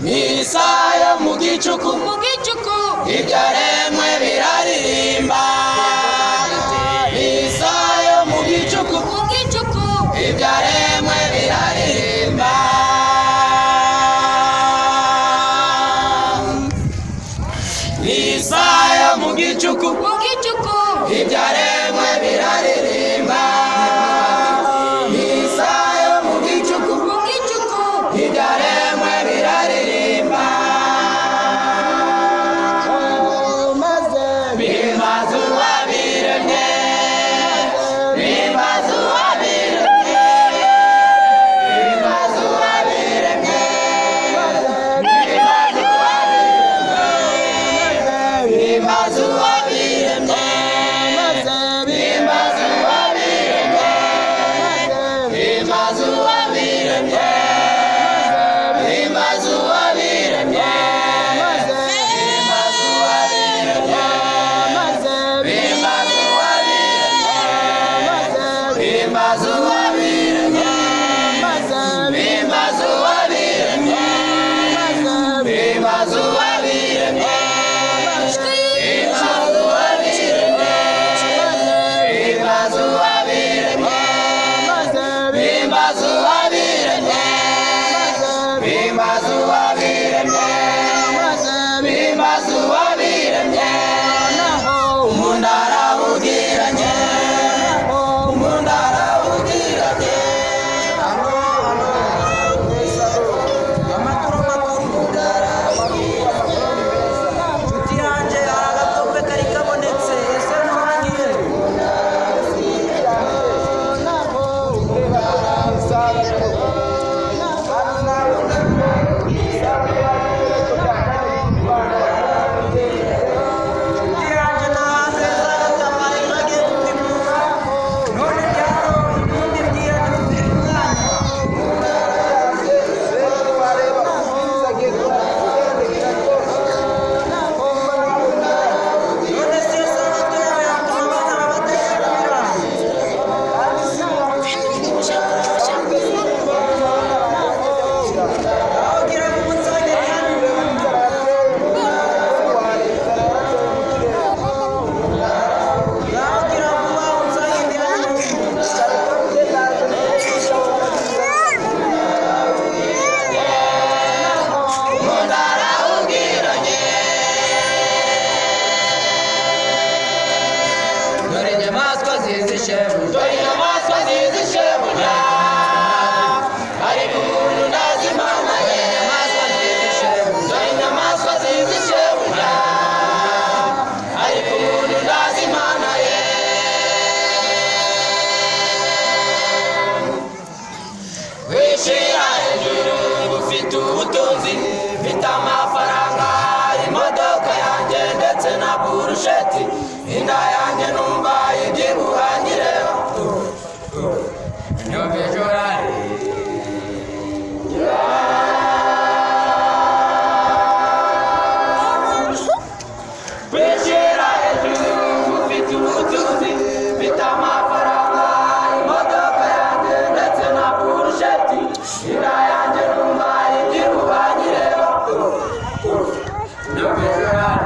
Misayo mu gicuku ibyaremwe biraririmba. Misayo mu gicuku ibyaremwe biraririmba. Misayo mu gicuku ibyaremwe biraririmba. Misayo mu gicuku ibyaremwe biraririmba. Bimbaza uwabiremye, bimbaza uwabiremye, bimbaza uwabiremye, bimbaza uwabiremye, bimbaza uwabiremye, bimbaza uwabiremye, bimbaza uwabiremye, bimbaza uwabiremye. Inda yanjye numva ibyibuha nyireba nyobejorari wishyira hejuru ufite ubutunzi mfite amafaranga imodoka yanjye ndetse na burusheti. Inda yanjye numva ibyibuha nyireba nyobejorari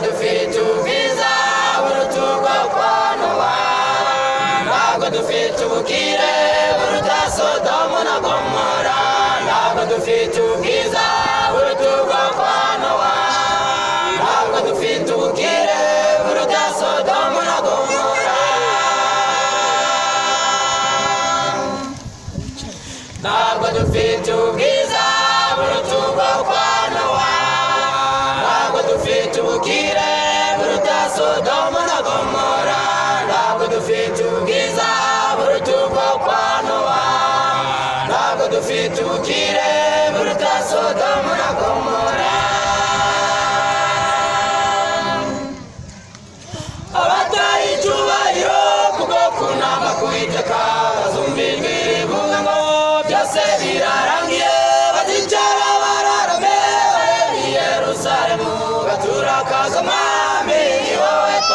dufite ubwiza burutuka kwano wa ntabwo dufite ubukire buruta Sodomu na Gomora. Ntabwo dufite ubwiza burutuka ubukire buruta Sodoma na Gomora, ntabwo dufite ubwiza buruta ubwo kwa Nowa, ntabwo dufite ubukire buruta Sodoma na Gomora. Abataye icyubahiro kubwo kunama k'Uwiteka bazumva ijwi rivuga ngo byose birarangiye.